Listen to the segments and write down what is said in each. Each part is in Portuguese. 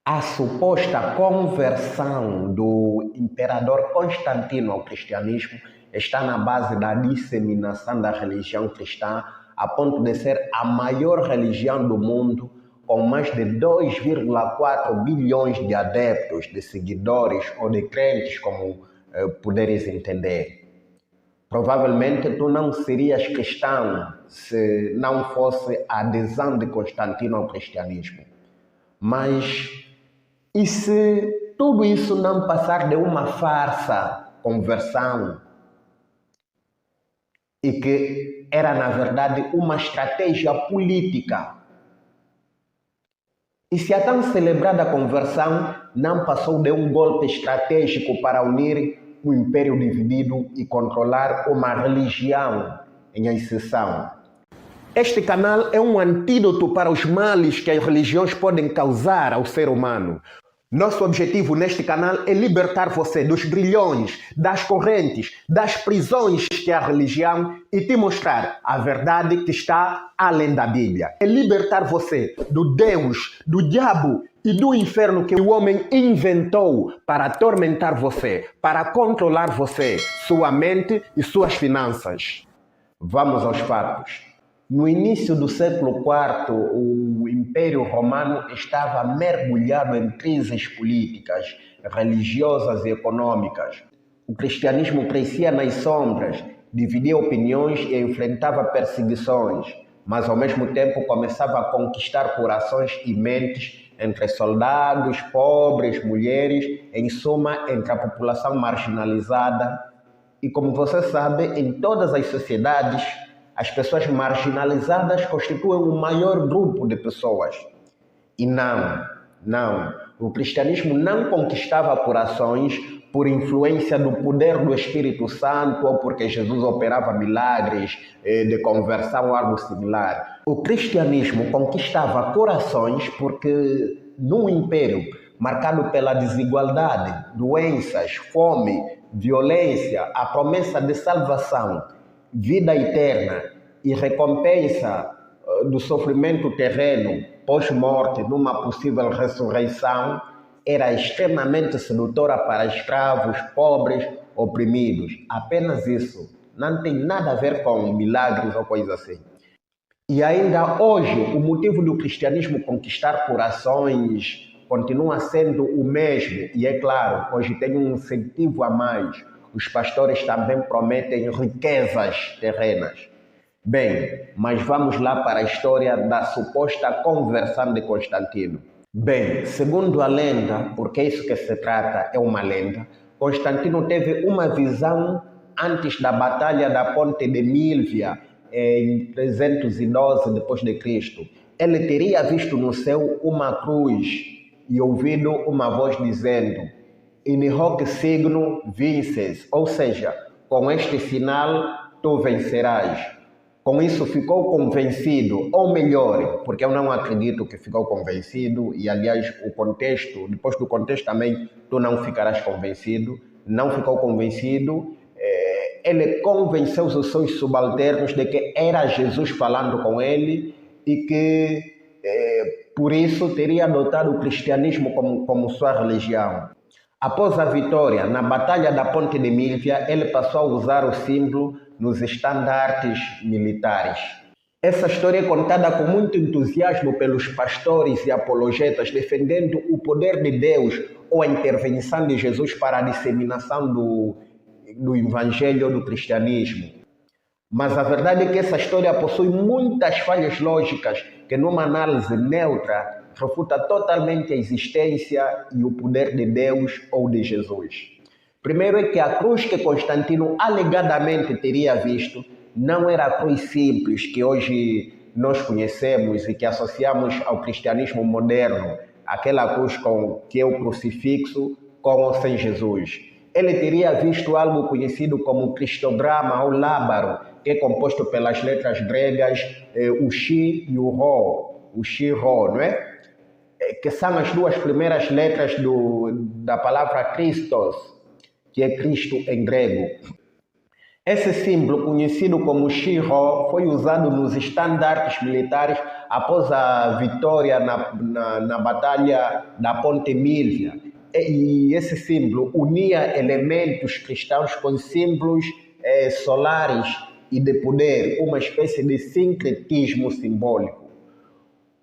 A suposta conversão do imperador Constantino ao cristianismo está na base da disseminação da religião cristã, a ponto de ser a maior religião do mundo, com mais de 2,4 bilhões de adeptos, de seguidores ou de crentes, como puderes entender. Provavelmente tu não serias cristão se não fosse a adesão de Constantino ao cristianismo. Mas e se tudo isso não passar de uma farsa, conversão, e que era na verdade uma estratégia política? E se a tão celebrada conversão não passou de um golpe estratégico para unir o império dividido e controlar uma religião em exceção? Este canal é um antídoto para os males que as religiões podem causar ao ser humano. Nosso objetivo neste canal é libertar você dos grilhões, das correntes, das prisões que é a religião e te mostrar a verdade que está além da Bíblia. É libertar você do Deus, do diabo e do inferno que o homem inventou para atormentar você, para controlar você, sua mente e suas finanças. Vamos aos fatos. No início do século IV, o Império Romano estava mergulhado em crises políticas, religiosas e econômicas. O cristianismo crescia nas sombras, dividia opiniões e enfrentava perseguições, mas ao mesmo tempo começava a conquistar corações e mentes entre soldados, pobres, mulheres, em suma, entre a população marginalizada. E como você sabe, em todas as sociedades, as pessoas marginalizadas constituem o maior grupo de pessoas. E não, o cristianismo não conquistava corações por influência do poder do Espírito Santo ou porque Jesus operava milagres de conversão ou algo similar. O cristianismo conquistava corações porque num império marcado pela desigualdade, doenças, fome, violência, a promessa de salvação, vida eterna e recompensa do sofrimento terreno pós-morte numa possível ressurreição era extremamente sedutora para escravos, pobres, oprimidos. Apenas isso. Não tem nada a ver com milagres ou coisa assim. E ainda hoje, o motivo do cristianismo conquistar corações continua sendo o mesmo. E é claro, hoje tem um incentivo a mais. Os pastores também prometem riquezas terrenas. Bem, mas vamos lá para a história da suposta conversão de Constantino. Bem, segundo a lenda, porque é isso que se trata, é uma lenda, Constantino teve uma visão antes da Batalha da Ponte de Milvia, em 312 d.C. Ele teria visto no céu uma cruz e ouvido uma voz dizendo: "In hoc signo vinces", ou seja, com este sinal tu vencerás. Com isso ficou convencido, ou melhor, porque eu não acredito que ficou convencido, e aliás o contexto, depois do contexto também tu não ficarás convencido, não ficou convencido, ele convenceu os seus subalternos de que era Jesus falando com ele e que por isso teria adotado o cristianismo como sua religião. Após a vitória na Batalha da Ponte de Milvia, ele passou a usar o símbolo nos estandartes militares. Essa história é contada com muito entusiasmo pelos pastores e apologetas, defendendo o poder de Deus ou a intervenção de Jesus para a disseminação do evangelho do cristianismo. Mas a verdade é que essa história possui muitas falhas lógicas que, numa análise neutra, refuta totalmente a existência e o poder de Deus ou de Jesus. Primeiro é que a cruz que Constantino alegadamente teria visto não era a cruz simples que hoje nós conhecemos e que associamos ao cristianismo moderno, aquela cruz que é o crucifixo com ou sem Jesus. Ele teria visto algo conhecido como cristograma ou lábaro, que é composto pelas letras gregas o Xi e o Rho, o Xi-Rho, não é? Que são as duas primeiras letras da palavra Christos, que é Cristo em grego. Esse símbolo, conhecido como Shiro, foi usado nos estandartes militares após a vitória na Batalha da Ponte Milvia. E esse símbolo unia elementos cristãos com símbolos solares e de poder, uma espécie de sincretismo simbólico.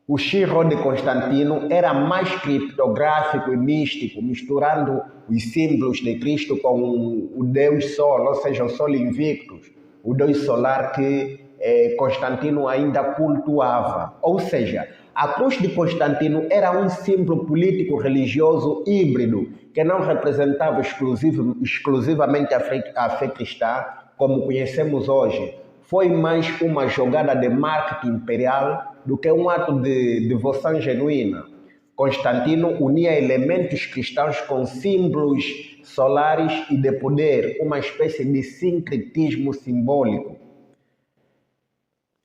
O Shiro de Constantino era mais criptográfico e místico, misturando os símbolos de Cristo com o Deus Sol, ou seja, o Sol Invictus, o Deus solar que Constantino ainda cultuava. Ou seja, a cruz de Constantino era um símbolo político-religioso híbrido, que não representava exclusivamente a fé cristã, como conhecemos hoje. Foi mais uma jogada de marketing imperial do que um ato de devoção genuína. Constantino unia elementos cristãos com símbolos solares e de poder, uma espécie de sincretismo simbólico.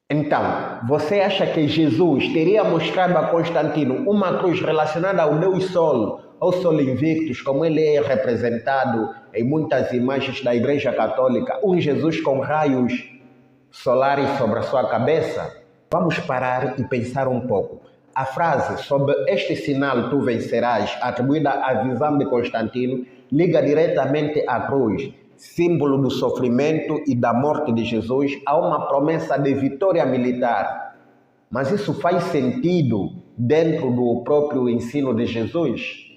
Então, você acha que Jesus teria mostrado a Constantino uma cruz relacionada ao Deus Sol, ao Sol Invictus, como ele é representado em muitas imagens da Igreja Católica, um Jesus com raios solares sobre a sua cabeça? Vamos parar e pensar um pouco. A frase "sob este sinal tu vencerás", atribuída à visão de Constantino, liga diretamente à cruz, símbolo do sofrimento e da morte de Jesus, a uma promessa de vitória militar. Mas isso faz sentido dentro do próprio ensino de Jesus?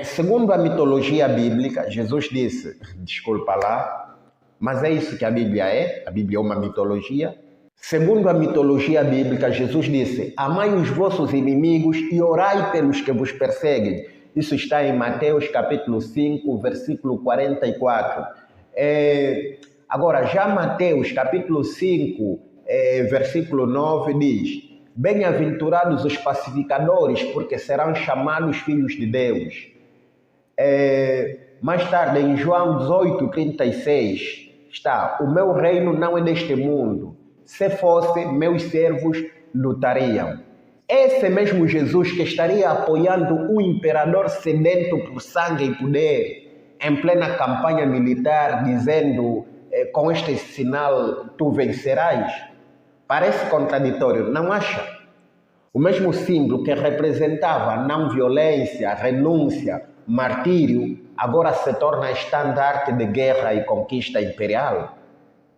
Segundo a mitologia bíblica, Jesus disse, desculpa lá, mas é isso que a Bíblia é uma mitologia. Segundo a mitologia bíblica, Jesus disse: amai os vossos inimigos e orai pelos que vos perseguem. Isso está em Mateus capítulo 5, versículo 44. Agora, já Mateus capítulo 5, versículo 9 diz: bem-aventurados os pacificadores, porque serão chamados filhos de Deus. Mais tarde, em João 18, 36, está: o meu reino não é deste mundo. Se fosse, meus servos lutariam. Esse mesmo Jesus que estaria apoiando um imperador sedento por sangue e poder, em plena campanha militar, dizendo, com este sinal tu vencerás, parece contraditório, não acha? O mesmo símbolo que representava não violência, renúncia, martírio, agora se torna estandarte de guerra e conquista imperial.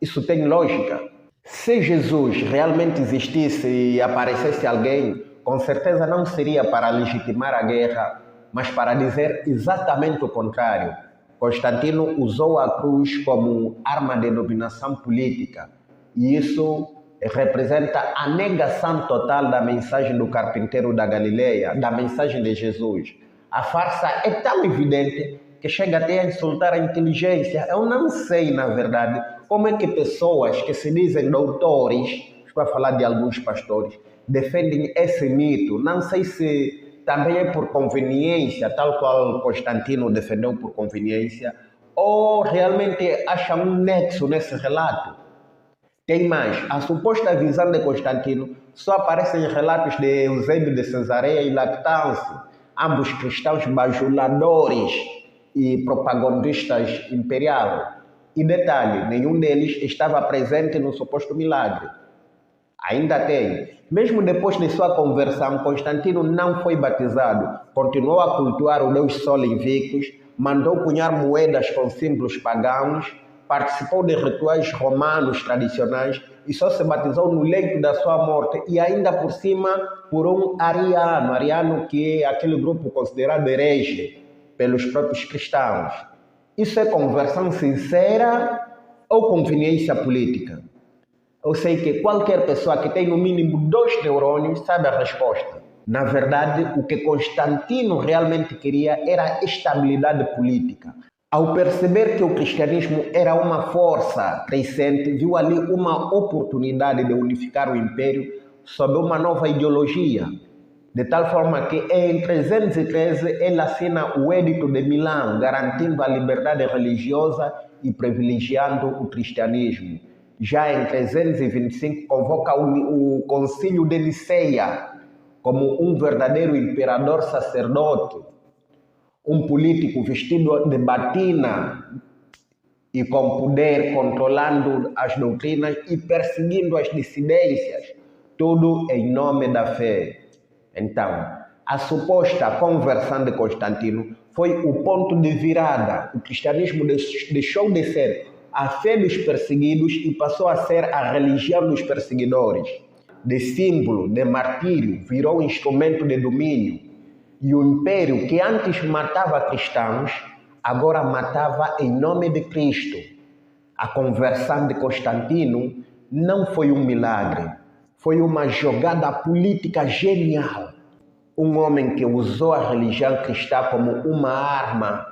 Isso tem lógica. Se Jesus realmente existisse e aparecesse alguém, com certeza não seria para legitimar a guerra, mas para dizer exatamente o contrário. Constantino usou a cruz como arma de dominação política, e isso representa a negação total da mensagem do carpinteiro da Galileia, da mensagem de Jesus. A farsa é tão evidente que chega até a insultar a inteligência. Eu não sei, na verdade, como é que pessoas que se dizem doutores, estou a falar de alguns pastores, defendem esse mito. Não sei se também é por conveniência, tal qual Constantino defendeu por conveniência, ou realmente acham um nexo nesse relato. Tem mais, a suposta visão de Constantino só aparece em relatos de Eusébio de Cesareia e Lactâncio, ambos cristãos bajuladores e propagandistas imperiais. E detalhe, nenhum deles estava presente no suposto milagre. Ainda tem. Mesmo depois de sua conversão, Constantino não foi batizado, continuou a cultuar o Deus Sol Invictus, mandou cunhar moedas com símbolos pagãos, participou de rituais romanos tradicionais e só se batizou no leito da sua morte, e ainda por cima por um ariano que é aquele grupo considerado herege pelos próprios cristãos. Isso é conversão sincera ou conveniência política? Eu sei que qualquer pessoa que tem no mínimo 2 neurônios sabe a resposta. Na verdade, o que Constantino realmente queria era estabilidade política. Ao perceber que o cristianismo era uma força crescente, viu ali uma oportunidade de unificar o império sob uma nova ideologia. De tal forma que em 313 ele assina o Edito de Milão, garantindo a liberdade religiosa e privilegiando o cristianismo. Já em 325 convoca o Concílio de Niceia como um verdadeiro imperador sacerdote, um político vestido de batina, e com poder controlando as doutrinas e perseguindo as dissidências, tudo em nome da fé. Então, a suposta conversão de Constantino foi o ponto de virada. O cristianismo deixou de ser a fé dos perseguidos e passou a ser a religião dos perseguidores. De símbolo, de martírio, virou instrumento de domínio. E o império que antes matava cristãos, agora matava em nome de Cristo. A conversão de Constantino não foi um milagre, foi uma jogada política genial. Um homem que usou a religião cristã como uma arma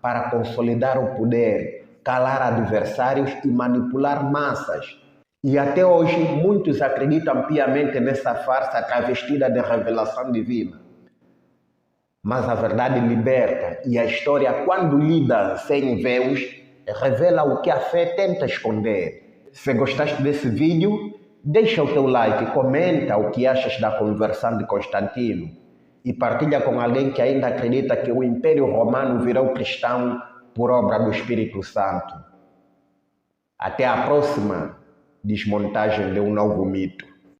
para consolidar o poder, calar adversários e manipular massas. E até hoje muitos acreditam piamente nessa farsa travestida de revelação divina. Mas a verdade liberta e a história, quando lida sem véus, revela o que a fé tenta esconder. Se gostaste desse vídeo, deixa o teu like, comenta o que achas da conversão de Constantino e partilha com alguém que ainda acredita que o Império Romano virou cristão por obra do Espírito Santo. Até a próxima desmontagem de um novo mito.